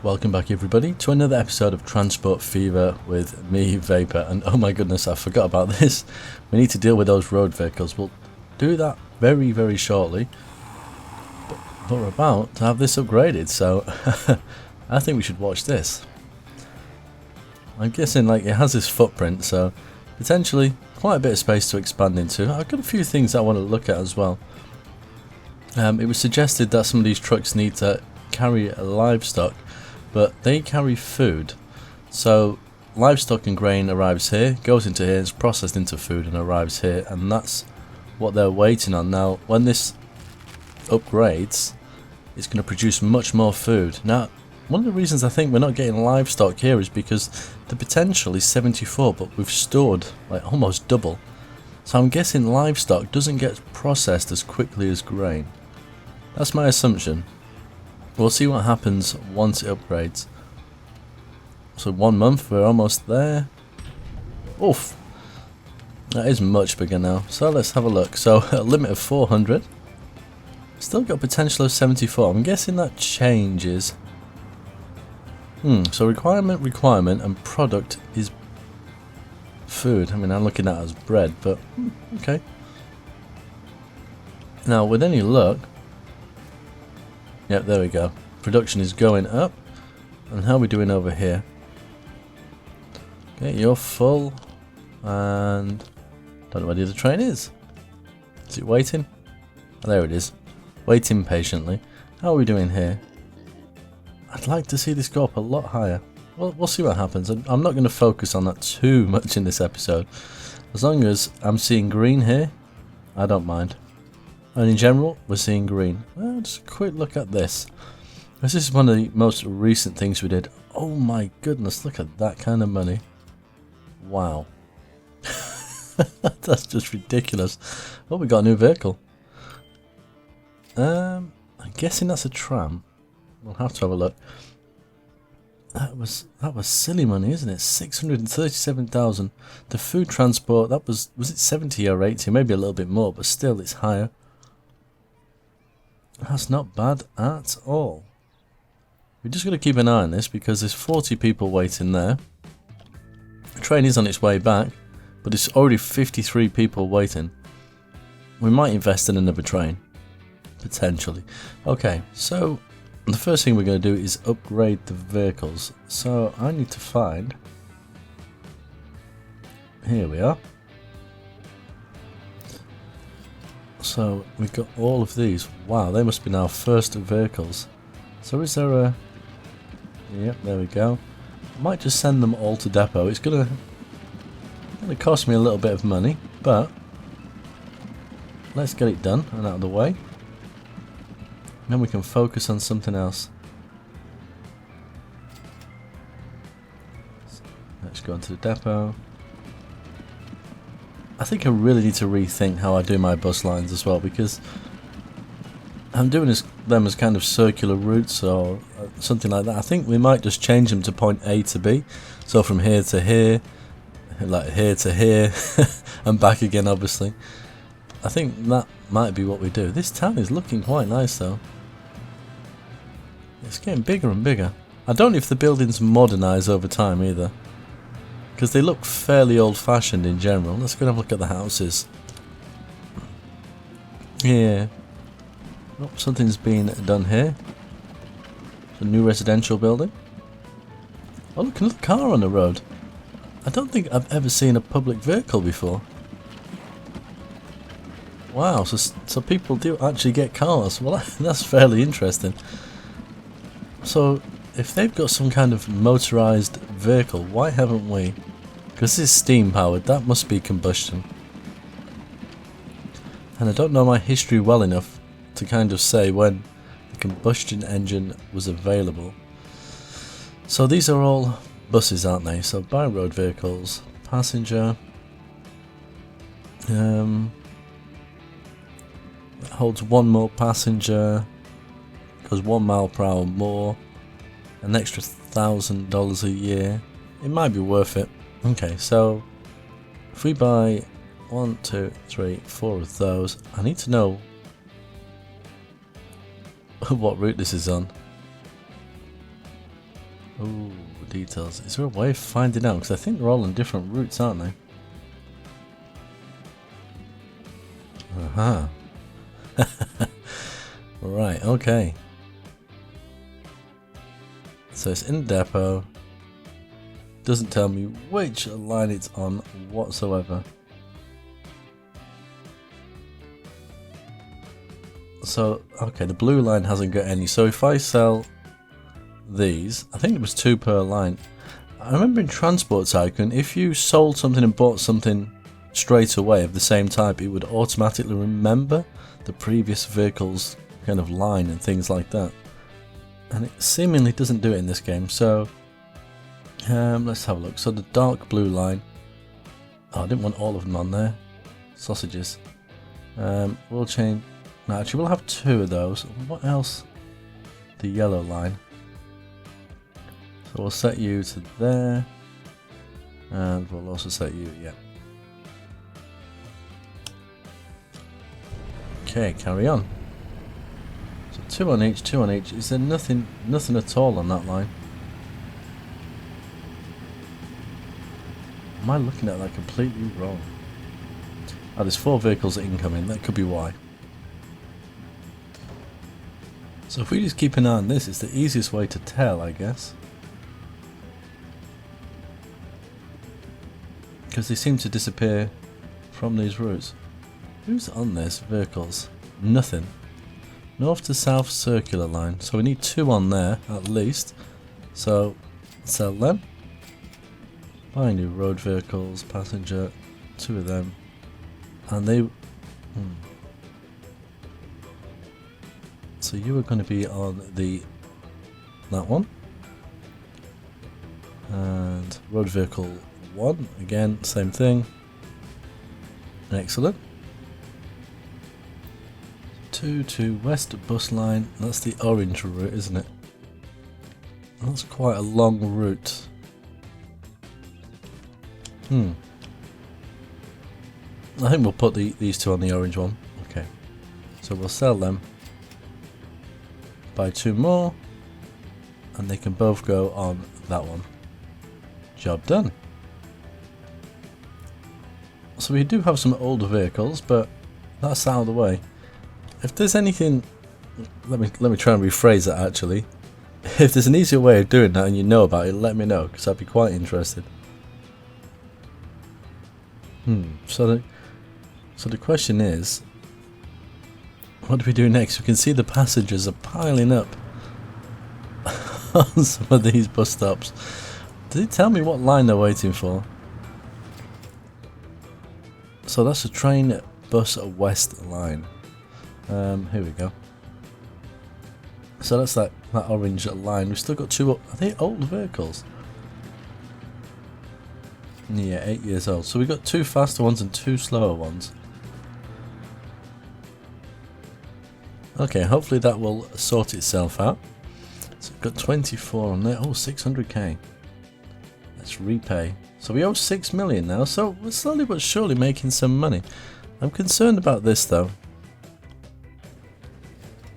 Welcome back everybody to another episode of Transport Fever with me, Vapor, and oh my goodness, I forgot about this. We need to deal with those road vehicles. We'll do that very shortly, but we're about to have this upgraded, so I think we should watch this. I'm guessing like it has this footprint, so potentially quite a bit of space to expand into. I've got a few things I want to look at as well. It was suggested that some of these trucks need to carry livestock, but they carry food. So livestock and grain arrives here, goes into here, is processed into food and arrives here, and that's what they're waiting on. Now when this upgrades, it's going to produce much more food. Now one of the reasons I think we're not getting livestock here is because the potential is 74, but we've stored like almost double. So I'm guessing livestock doesn't get processed as quickly as grain. That's my assumption. We'll see what happens once it upgrades. So 1 month, we're almost there. Oof. That is much bigger now. So let's have a look. So a limit of 400. Still got potential of 74. I'm guessing that changes. So requirement and product is food. I mean, I'm looking at it as bread, but okay. Now with any luck, yep, there we go. Production is going up. And how are we doing over here? Okay, you're full. And don't know where the other train is. Is it waiting? Oh, there it is. Waiting patiently. How are we doing here? I'd like to see this go up a lot higher. Well, we'll see what happens. I'm not going to focus on that too much in this episode. As long as I'm seeing green here, I don't mind. And in general, we're seeing green. Well, just a quick look at this. This is one of the most recent things we did. Oh my goodness, look at that kind of money. Wow. That's just ridiculous. Oh, we got a new vehicle. I'm guessing that's a tram. We'll have to have a look. That was silly money, isn't it? 637,000. The food transport, that was it 70 or 80? Maybe a little bit more, but still it's higher. That's not bad at all. We're just going to keep an eye on this because there's 40 people waiting there. The train is on its way back, but it's already 53 people waiting. We might invest in another train. Potentially. Okay, so the first thing we're going to do is upgrade the vehicles. So I need to find... Here we are. So we've got all of these. Wow, they must be now first vehicles. So is there a... Yep, there we go. Might just send them all to depot. It's gonna cost me a little bit of money, but let's get it done and out of the way. Then we can focus on something else. Let's go into the depot. I think I really need to rethink how I do my bus lines as well, because I'm doing them as kind of circular routes or something like that. I think we might just change them to point A to B. So from here to here, like here to here, and back again obviously. I think that might be what we do. This town is looking quite nice though. It's getting bigger and bigger. I don't know if the buildings modernise over time either, because they look fairly old-fashioned in general. Let's go and have a look at the houses. Yeah. Oh, something's been done here. It's a new residential building. Oh look, another car on the road. I don't think I've ever seen a public vehicle before. Wow, so people do actually get cars. Well, that's fairly interesting. So, if they've got some kind of motorised vehicle, why haven't we? Because this is steam powered, that must be combustion. And I don't know my history well enough to kind of say when the combustion engine was available. So these are all buses, aren't they? So by road vehicles, passenger, holds one more passenger, goes 1 mile per hour more, an extra $1,000 a year. It might be worth it. Okay, so if we buy 1, 2, 3, 4 of those, I need to know what route this is on. Oh, details. Is there a way of finding out? Because I think they're all on different routes, aren't they? Aha. Right, okay. So it's in depot. Doesn't tell me which line it's on whatsoever. So, okay, the blue line hasn't got any. So if I sell these, I think it was 2 per line. I remember in Transport Tycoon, if you sold something and bought something straight away of the same type, it would automatically remember the previous vehicle's kind of line and things like that. And it seemingly doesn't do it in this game. So let's have a look. So the dark blue line. Oh, I didn't want all of them on there. Sausages. We'll change. No, actually, we'll have 2 of those. What else? The yellow line. So we'll set you to there. And we'll also set you, yeah. Okay, carry on. So 2 on each, 2 on each. Is there nothing at all on that line? Am I looking at that completely wrong? Oh, there's 4 vehicles incoming. That could be why. So if we just keep an eye on this, it's the easiest way to tell, I guess. Because they seem to disappear from these routes. Who's on this? Vehicles? Nothing. North to south circular line. So we need 2 on there, at least. So, sell them. Buy new road vehicles, passenger, 2 of them. And they... So you are going to be on that one. And road vehicle 1, again, same thing. Excellent. 2 to west bus line. That's the orange route, isn't it? That's quite a long route. I think we'll put these 2 on the orange one. Okay. So we'll sell them. Buy 2 more. And they can both go on that one. Job done. So we do have some older vehicles, but that's out of the way. If there's anything, let me try and rephrase that actually. If there's an easier way of doing that and you know about it, let me know, because I'd be quite interested. So the question is, what do we do next? We can see the passengers are piling up on some of these bus stops. Did it tell me what line they're waiting for? So that's a train bus west line. Here we go. So that's that orange line. We've still got 2. Are they old vehicles? Yeah, 8 years old. So we've got 2 faster ones and 2 slower ones. Okay, hopefully that will sort itself out. So we've got 24 on there. Oh, 600k. Let's repay. So we owe 6 million now. So we're slowly but surely making some money. I'm concerned about this though.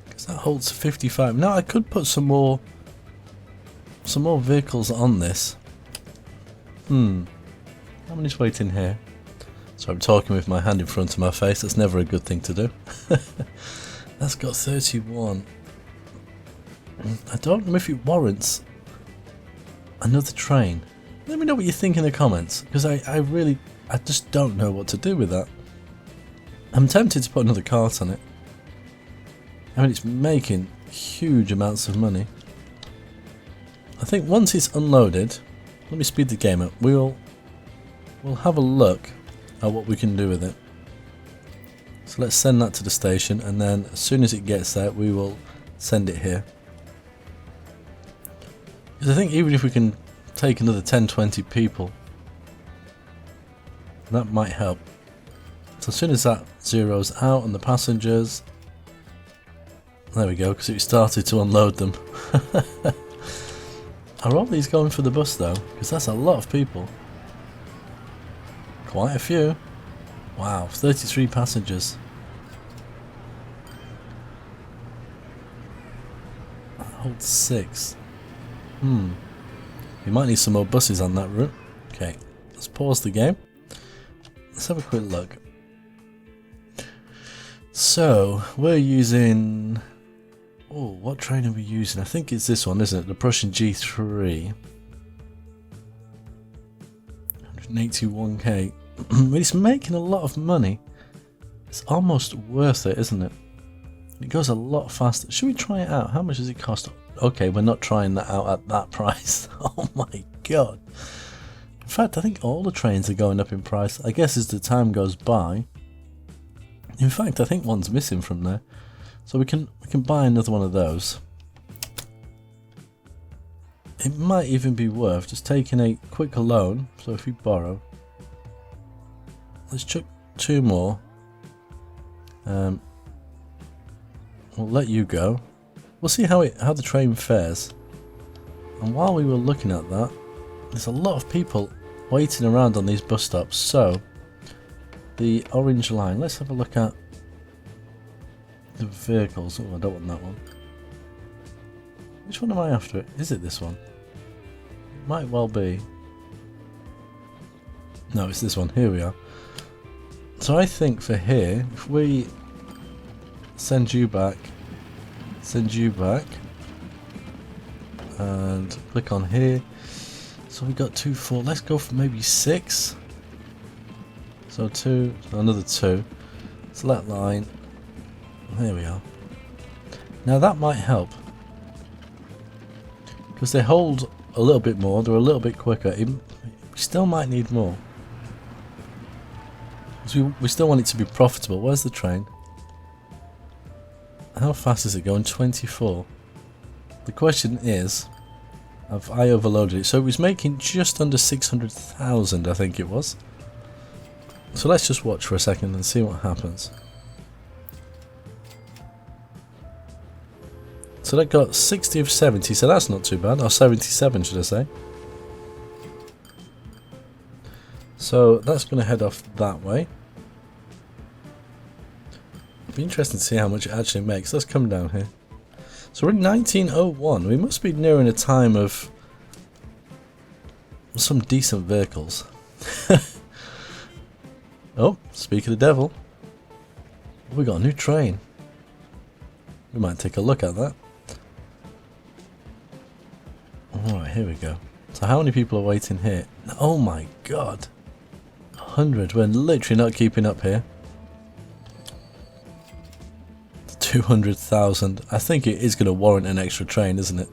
Because that holds 55. Now I could put some more vehicles on this. How many's waiting here? So I'm talking with my hand in front of my face. That's never a good thing to do. That's got 31. I don't know if it warrants another train. Let me know what you think in the comments, because I just don't know what to do with that. I'm tempted to put another cart on it. I mean, it's making huge amounts of money. I think once it's unloaded, let me speed the game up. We'll have a look at what we can do with it. So let's send that to the station, and then as soon as it gets there, we will send it here. Because I think even if we can take another 10-20 people, that might help. So as soon as that zeroes out on the passengers, there we go, because it started to unload them. Are all these going for the bus though? Because that's a lot of people. Quite a few. Wow, 33 passengers. That holds 6. We might need some more buses on that route. Okay, let's pause the game. Let's have a quick look. So, we're using... Oh, what train are we using? I think it's this one, isn't it? The Prussian G3. 181k. It's making a lot of money. It's almost worth it, isn't it? It goes a lot faster. Should we try it out? How much does it cost? Okay, we're not trying that out at that price. Oh my god. In fact, I think all the trains are going up in price. I guess as the time goes by. In fact, I think one's missing from there. So we can buy another one of those. It might even be worth just taking a quick loan. So if we borrow, let's chuck 2 more. We'll let you go. We'll see how the train fares. And while we were looking at that, there's a lot of people waiting around on these bus stops. So the orange line. Let's have a look at the vehicles. Oh, I don't want that one. Which one am I after? Is it this one? It might well be. No, it's this one. Here we are. So I think for here, if we send you back, and click on here. So we got 2, 4. Let's go for maybe 6. So 2, another 2. Select line. There we are. Now that might help, because they hold a little bit more. They're a little bit quicker. We still might need more. We still want it to be profitable. Where's the train? How fast is it going? 24. The question is, have I overloaded it? So it was making just under 600,000, I think it was. So let's just watch for a second and see what happens. So that got 60 of 70, so that's not too bad. Or 77, should I say. So that's going to head off that way. It'll be interesting to see how much it actually makes. Let's come down here. So we're in 1901. We must be nearing a time of some decent vehicles. Oh, speak of the devil. We got a new train. We might take a look at that. Alright, here we go. So how many people are waiting here? Oh my god. 100. We're literally not keeping up here. 200,000. I think it is going to warrant an extra train, isn't it?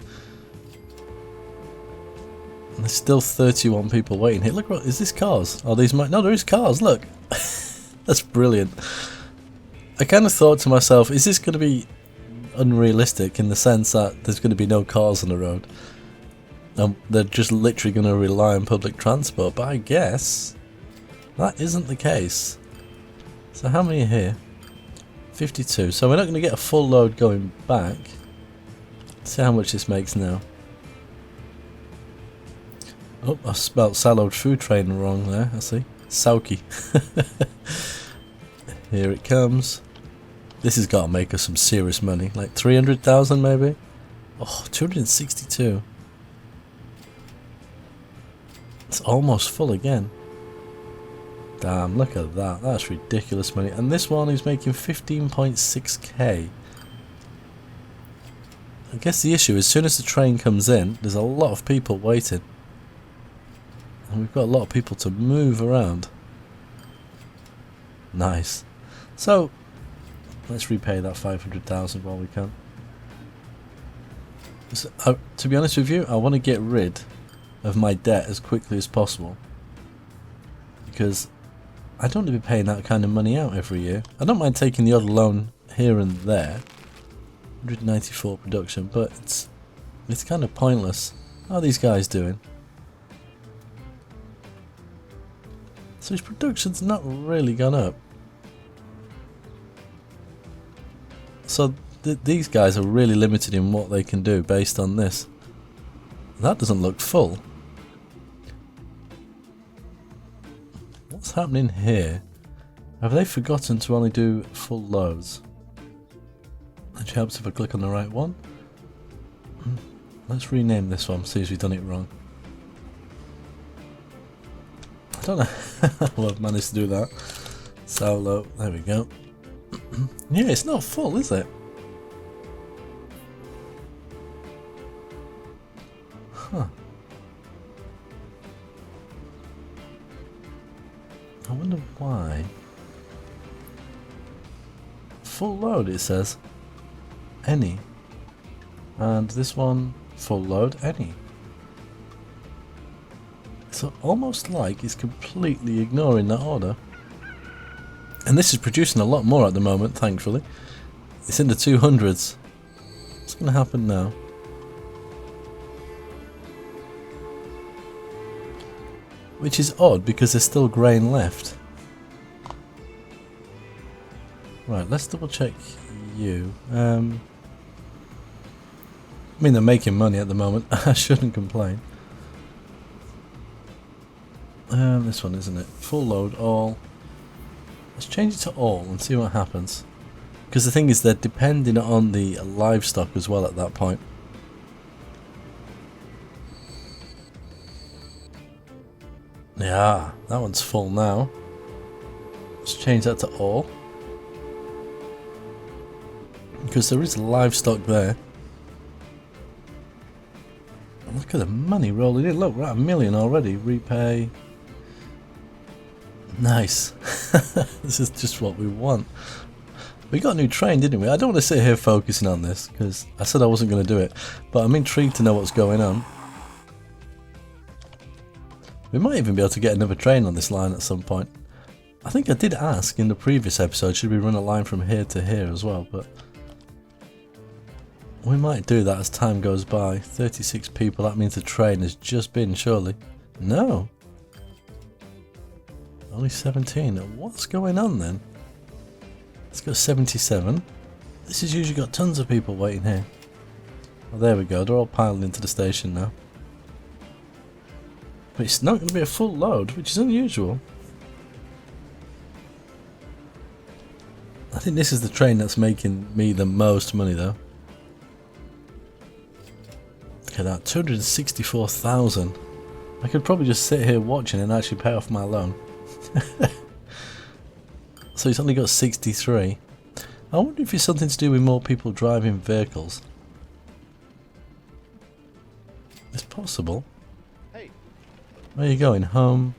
And there's still 31 people waiting here. Look, is this cars? Oh, these might... No, there is cars, look. That's brilliant. I kind of thought to myself, is this going to be unrealistic in the sense that there's going to be no cars on the road? They're just literally going to rely on public transport, but I guess that isn't the case. So how many are here? 52. So we're not going to get a full load going back. Let's see how much this makes now. Oh, I spelt Salloed Food Train wrong there, I see. Sauki. Here it comes. This has got to make us some serious money. Like 300,000 maybe? Oh, 262. It's almost full again. Damn, look at that. That's ridiculous money. And this one is making 15.6k. I guess the issue is, as soon as the train comes in, there's a lot of people waiting. And we've got a lot of people to move around. Nice. So, let's repay that 500,000 while we can. So, to be honest with you, I want to get rid of my debt as quickly as possible, because I don't want to be paying that kind of money out every year. I don't mind taking the odd loan here and there. 194 production, but it's kind of pointless. How are these guys doing? So his production's not really gone up. So these guys are really limited in what they can do based on this. That doesn't look full. What's happening here? Have they forgotten to only do full loads? Which helps if I click on the right one. Let's rename this one, see if we've done it wrong. I don't know how I've managed to do that. Solo, there we go. Yeah, it's not full, is it? Huh. I wonder why. Full load, it says. Any. And this one, full load, any. So almost like it's completely ignoring that order. And this is producing a lot more at the moment, thankfully. It's in the 200s. What's going to happen now? Which is odd because there's still grain left. Right, let's double check you. I mean, they're making money at the moment. I shouldn't complain. This one, isn't it? Full load, all. Let's change it to all and see what happens. Because the thing is, they're depending on the livestock as well at that point. Yeah, that one's full now. Let's change that to all. Because there is livestock there. Look at the money rolling in. Look, we're at $1 million already. Repay. Nice. This is just what we want. We got a new train, didn't we? I don't want to sit here focusing on this because I said I wasn't going to do it. But I'm intrigued to know what's going on. We might even be able to get another train on this line at some point. I think I did ask in the previous episode, should we run a line from here to here as well, but we might do that as time goes by. 36 people, that means the train has just been, surely. No. Only 17. What's going on then? Let's go 77. This has usually got tons of people waiting here. Well, there we go, they're all piling into the station now. But it's not going to be a full load, which is unusual. I think this is the train that's making me the most money though. Look at that, 264,000. I could probably just sit here watching and actually pay off my loan. So he's only got 63. I wonder if it's something to do with more people driving vehicles. It's possible. Where are you going? Home.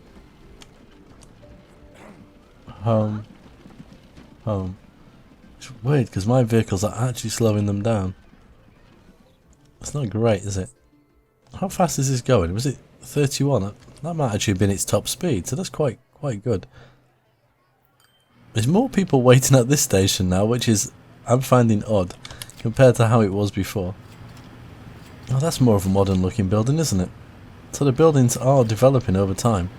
Home. Home. It's weird because my vehicles are actually slowing them down. It's not great, is it? How fast is this going? Was it 31? That might actually have been its top speed, so that's quite good. There's more people waiting at this station now, which is, I'm finding odd compared to how it was before. Oh, that's more of a modern looking building, isn't it? So the buildings are developing over time.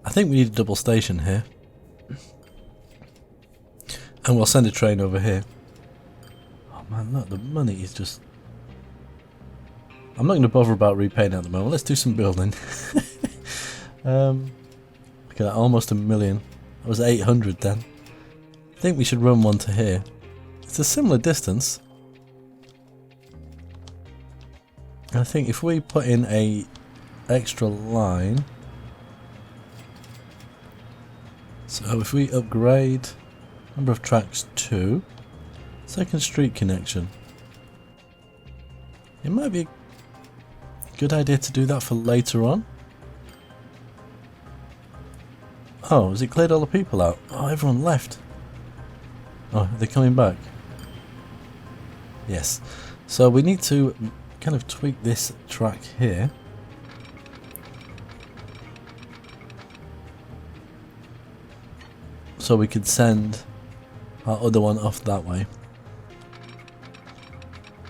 I think we need a double station here. And we'll send a train over here. Oh man, look, the money is just... I'm not going to bother about repaying at the moment. Let's do some building. Look at that, almost $1 million. That was 800 then. I think we should run one to here. It's a similar distance. I think if we put in a extra line, so if we upgrade number of tracks to second street connection, it might be a good idea to do that for later on. Oh, has it cleared all the people out? Oh, everyone left. Oh, are they coming back? Yes. So we need to kind of tweak this track here. So we could send our other one off that way.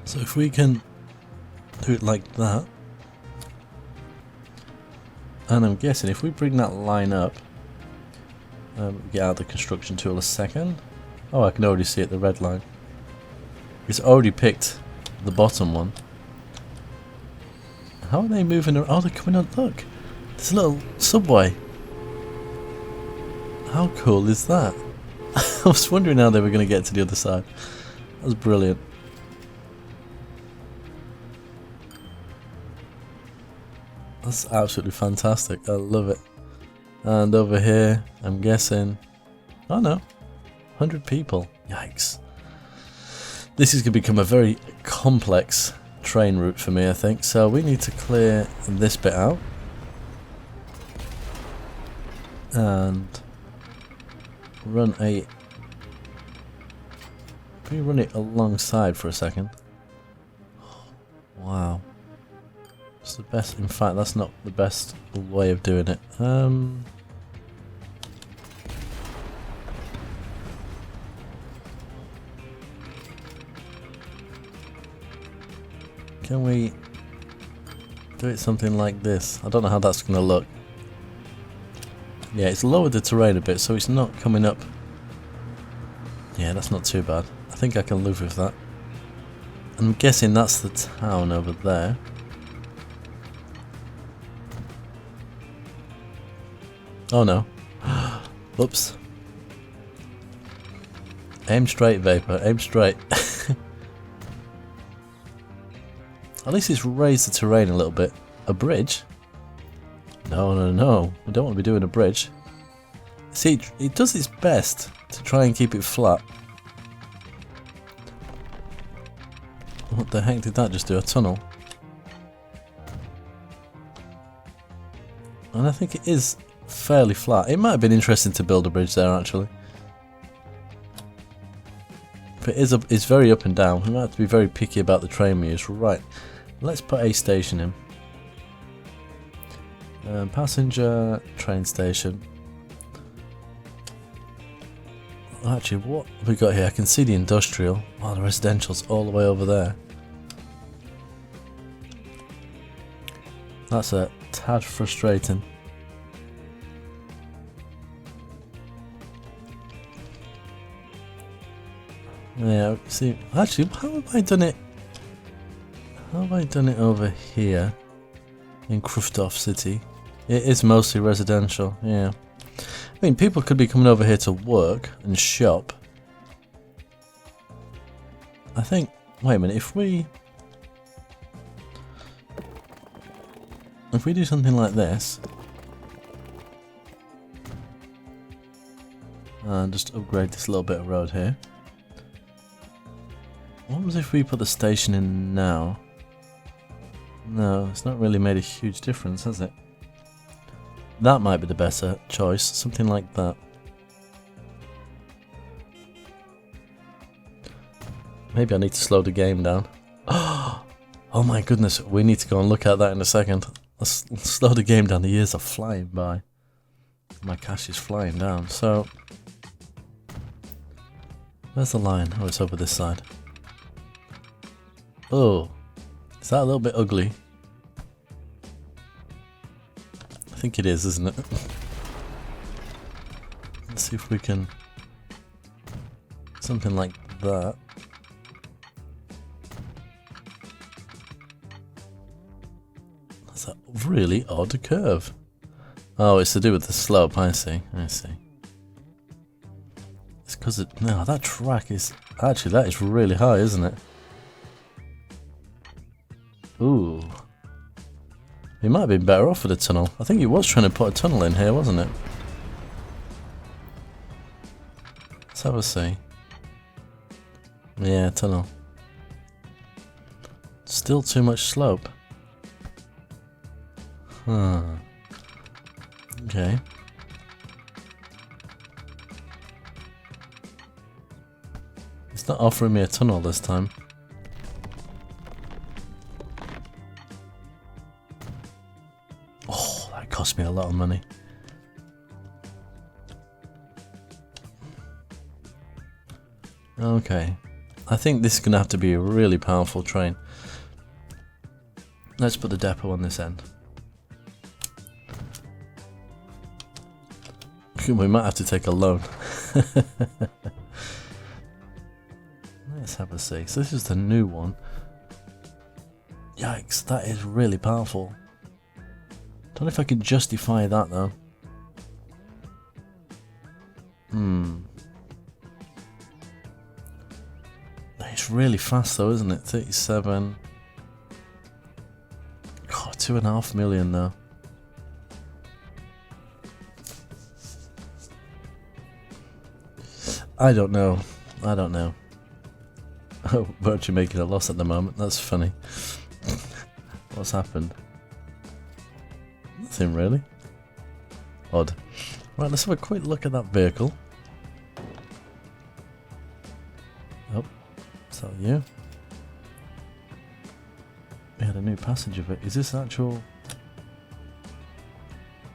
So if we can do it like that. And I'm guessing if we bring that line up, get out the construction tool a second. Oh, I can already see it, the red line. It's already picked the bottom one. How are they moving around? Oh, they're coming on. Look, there's a little subway. How cool is that? I was wondering how they were going to get to the other side. That was brilliant. That's absolutely fantastic. I love it. And over here, I'm guessing... Oh no. 100 people. Yikes. This is going to become a very complex train route for me, I think. So we need to clear this bit out. And run a... Can we run it alongside for a second? Wow. It's the best. In fact, that's not the best way of doing it. Can we do it something like this? I don't know how that's going to look. Yeah, it's lowered the terrain a bit, so it's not coming up. Yeah, that's not too bad. I think I can live with that. I'm guessing that's the town over there. Oh no. Whoops. Aim straight, Vapor. Aim straight. At least it's raised the terrain a little bit. A bridge? No, no, no. We don't want to be doing a bridge. See, it does its best to try and keep it flat. What the heck did that just do? A tunnel? And I think it is fairly flat. It might have been interesting to build a bridge there, actually. But it's very up and down. We might have to be very picky about the train we use. Right, let's put a station in. Passenger train station. Actually, what have we got here? I can see the industrial. Oh, the residential's all the way over there. That's a tad frustrating. Yeah, see, actually, how have I done it? How have I done it over here in Krufdorf City? It is mostly residential, yeah. I mean, people could be coming over here to work and shop. I think, wait a minute, if we do something like this, and just upgrade this little bit of road here. What was if we put the station in now? No, it's not really made a huge difference, has it? That might be the better choice, something like that. Maybe I need to slow the game down. Oh my goodness, we need to go and look at that in a second. Let's slow the game down, the years are flying by. My cash is flying down, so... Where's the line? Oh, it's over this side. Oh, is that a little bit ugly? I think it is, isn't it? Let's see if we can... Something like that. That's a really odd curve. Oh, it's to do with the slope, I see, I see. It's because it... No, that track is... Actually, that is really high, isn't it? Ooh. He might have been better off with a tunnel. I think he was trying to put a tunnel in here, wasn't it? Let's have a see. Yeah, tunnel. Still too much slope. Huh. Okay. It's not offering me a tunnel this time. Cost me a lot of money. Okay, I think this is going to have to be a really powerful train. Let's put the depot on this end. We might have to take a loan. Let's have a see. So this is the new one. Yikes, that is really powerful. Don't know if I can justify that though. It's really fast though, isn't it? 37. God, 2.5 million though. I don't know. I don't know. Oh, we're actually making a loss at the moment. That's funny. What's happened? Nothing really. Odd. Right, let's have a quick look at that vehicle. Oh, is that you? We had a new passenger vehicle. Is this actual...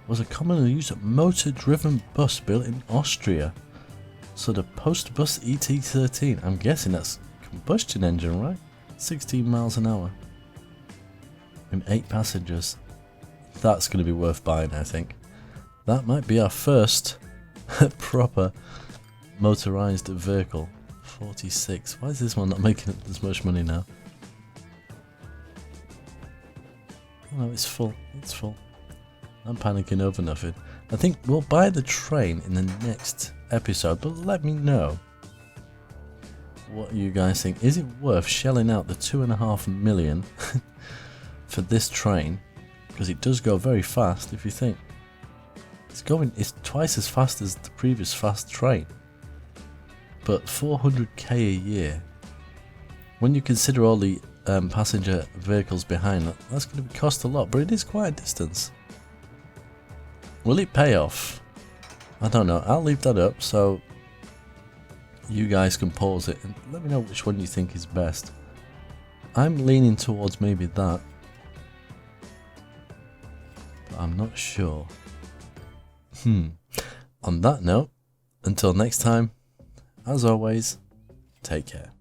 Was a commonly used motor-driven bus built in Austria. So the post-bus ET13. I'm guessing that's combustion engine, right? 16 miles an hour. And 8 passengers. That's going to be worth buying, I think. That might be our first proper motorized vehicle. 46. Why is this one not making as much money now? Oh no, it's full. It's full. I'm panicking over nothing. I think we'll buy the train in the next episode, but let me know what you guys think. Is it worth shelling out the 2.5 million for this train? Because it does go very fast if you think. It's twice as fast as the previous fast train. But 400k a year. When you consider all the passenger vehicles behind that, that's going to cost a lot, but it is quite a distance. Will it pay off? I don't know. I'll leave that up so you guys can pause it and let me know which one you think is best. I'm leaning towards maybe that, but I'm not sure. On that note, until next time, as always, take care.